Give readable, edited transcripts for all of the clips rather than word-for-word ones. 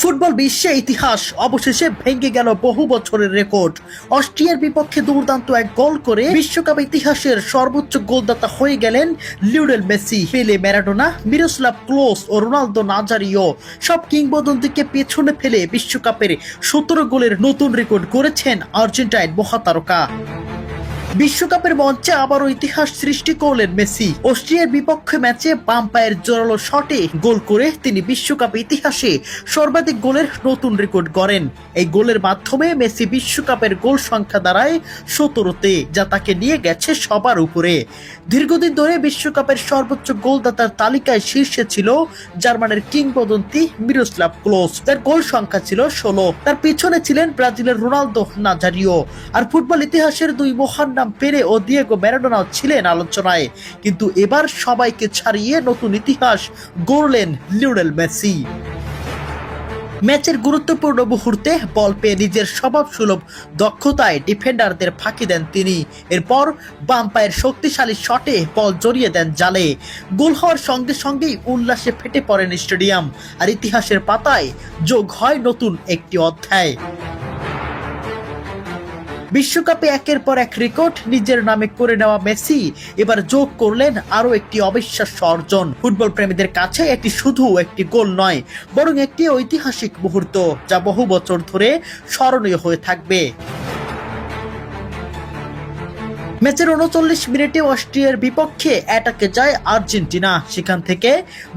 Football বিশ্বে ইতিহাস অবশেষে ভেঙে গেল বহু বছরের রেকর্ড। অস্ট্রিয়ার বিপক্ষে দুর্দান্ত এক গোল করে বিশ্বকাপ ইতিহাসের সর্বোচ্চ গোলদাতা হয়ে গেলেন লিওনেল মেসি। পেলে, ম্যারাডোনা, মিরোস্লাভ ক্লোজ ও রোনালদো নাজারিও সব কিংবদন্তিকে পেছনে ফেলে বিশ্বকাপের 17 গোলের নতুন রেকর্ড করেছেন আর্জেন্টাইন মহাতারকা। বিশ্বকাপের মঞ্চে আবারও ইতিহাস সৃষ্টি করলেন মেসি। অস্ট্রিয়ার বিপক্ষে ম্যাচে বাম পায়ের জোরালো শটে গোল করে তিনি বিশ্বকাপ ইতিহাসে সর্বাধিক গোলের নতুন রেকর্ড গড়েন। এই গোলের মাধ্যমে মেসি বিশ্বকাপের গোল সংখ্যা দাঁড়ায় 17তে, যা তাকে নিয়ে গেছে সবার উপরে। দীর্ঘদিন ধরে বিশ্বকাপের সর্বোচ্চ গোলদাতার তালিকায় শীর্ষে ছিল জার্মানের কিংবদন্তি মিরোস্লাভ ক্লোজ, তার গোল সংখ্যা ছিল 16। তার পিছনে ছিলেন ব্রাজিলের রোনালদো নাজারিও। আর ফুটবল ইতিহাসের দুই মহান পেলে ও দিয়েগো ম্যারাডোনাও ছিলেন আলোচনায়, কিন্তু এবার সবাইকে ছাড়িয়ে নতুন ইতিহাস গড়লেন লিওনেল মেসি। ম্যাচের গুরুত্বপূর্ণ মুহূর্তে বল পেয়ে নিজের স্বভাবসুলভ দক্ষতায় ডিফেন্ডারদের ফাঁকি দেন তিনি। এরপর বাম পায়ের শক্তিশালী শটে বল জড়িয়ে দেন জালে। গোল হওয়ার সঙ্গে সঙ্গেই উল্লাসে ফেটে পড়েন স্টেডিয়াম, আর ইতিহাসের পাতায় যোগ হয় নতুন একটি অধ্যায়। বিশ্বকাপে একের পর এক রেকর্ড নিজের নামে করে নেওয়া মেসি এবার যোগ করলেন আরো একটি অবিশ্বাস্য অর্জন। ফুটবল প্রেমীদের কাছে এটি শুধু একটি গোল নয়, বরং একটি ঐতিহাসিক মুহূর্ত, যা বহু বছর ধরে স্মরণীয় হয়ে থাকবে। ম্যাচের 39 মিনিটে অস্ট্রিয়ার বিপক্ষে অ্যাটাকে যায় আর্জেন্টিনা। সেখান থেকে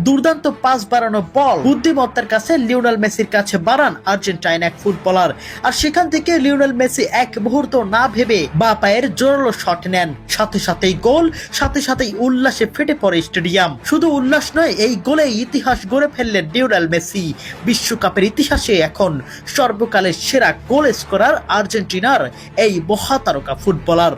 দুর্দান্ত পাস বাড়ানো বল বুদ্ধিমত্তার কাছে লিওনেল মেসির কাছে বাড়ান আর্জেন্টাইন এক ফুটবলার। আর সেখান থেকে লিওনেল মেসি এক মুহূর্ত না ভেবে বাঁ পায়ের জোরালো শট নেন। সাথে সাথেই গোল, সাথে সাথেই উল্লাসে ফেটে পড়ে স্টেডিয়াম। শুধু উল্লাস নয়, এই গোলেই ইতিহাস গড়ে ফেললেন লিওনেল মেসি। বিশ্বকাপের ইতিহাসে এখন সর্বকালের সেরা গোল স্কোরার আর্জেন্টিনার এই মহাতারকা ফুটবলার।